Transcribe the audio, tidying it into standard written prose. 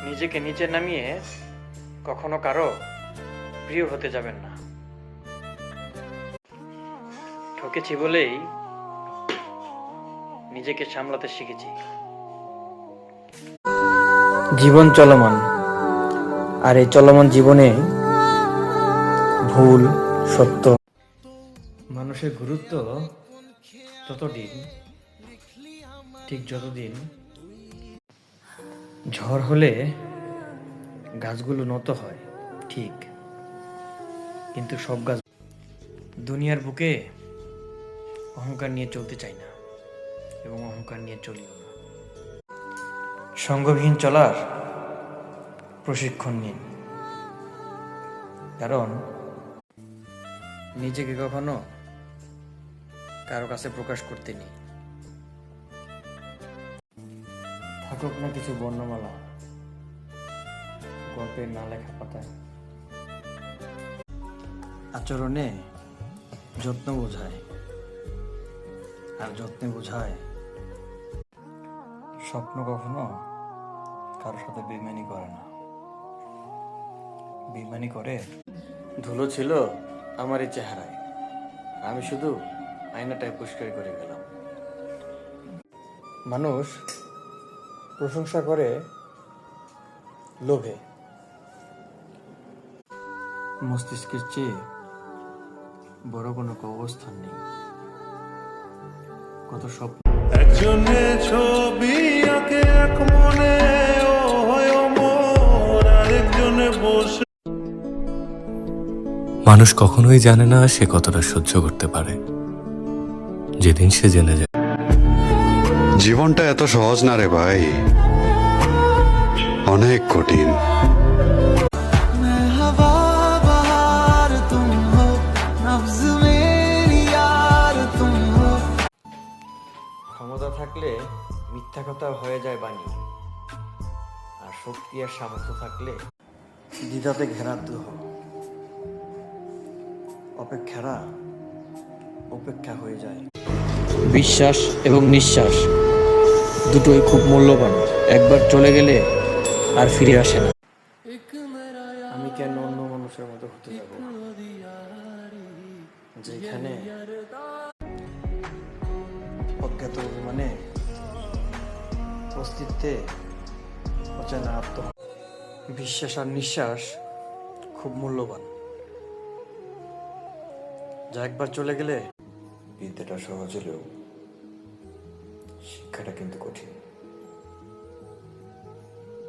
নিজেকে নিচে নামিয়ে কখনো কারো প্রিয় হতে যাবেন না। ঠকেছি বলেই নিজেকে সামলাতে শিখেছি। জীবন চলমান, আর এই চলমান জীবনে ভুল সত্য মানুষের গুরুত্ব ততদিন ঠিক যতদিন ঝড় হলে গাছগুলো নত হয় ঠিক, কিন্তু সব গাছ দুনিয়ার বুকে অহংকার নিয়ে চলতে চাই না এবং অহংকার নিয়ে চলিও না। সঙ্গবিহীন চলার প্রশিক্ষণ নিন, কারণ নিজেকে কখনো কারো কাছে প্রকাশ করতে নেই। থাকুক না কিছু বর্ণমালা গল্পের না লেখা পাতায়। আচরণে যত্ন বোঝায়, আর যত্নে বোঝায় স্বপ্ন কখনো কারোর সাথে বেইমানি করে না। বেইমানি করে ধুলো ছিল আমার এই চেহারায়, আমি শুধু আয়নাটায় পরিষ্কার করে গেলাম। মানুষ প্রশংসা করে লোভে, মস্তিষ্কের চেয়ে বড় কোনো অবস্থান নেই। কত স্বপ্ন একজনে ছবি আঁকে এক মনে, ও হয় মোর আরেকজনে বসে। মানুষ কখনোই জানে না সে কতটা সহ্য করতে পারে, যেদিন সে জেনে যায়। জীবনটা এত সহজ না রে ভাই, অনেক কঠিন। ক্ষমতা থাকলে মিথ্যা কথা হয়ে যায় বাণী, আর শক্তি আর সামর্থ্য থাকলে দ্বিধাতে ঘেরা দুহ। অপেক্ষারা উপেক্ষা হয়ে যায়। বিশ্বাস এবং নিঃশ্বাস দুটোই খুব মূল্যবান, একবার চলে গেলে আর ফিরে আসে না। আমি কেন অন্য মানুষের মতো হতে যাব, যেখানে অজ্ঞাত অভিমানে অস্তিত্বে অচেনা আত্ম। বিশ্বাস আর নিঃশ্বাস খুব মূল্যবান, যা একবার চলে গেলে বিদ্যাটা সহজ হলেও শিক্ষাটা কিন্তু কঠিন।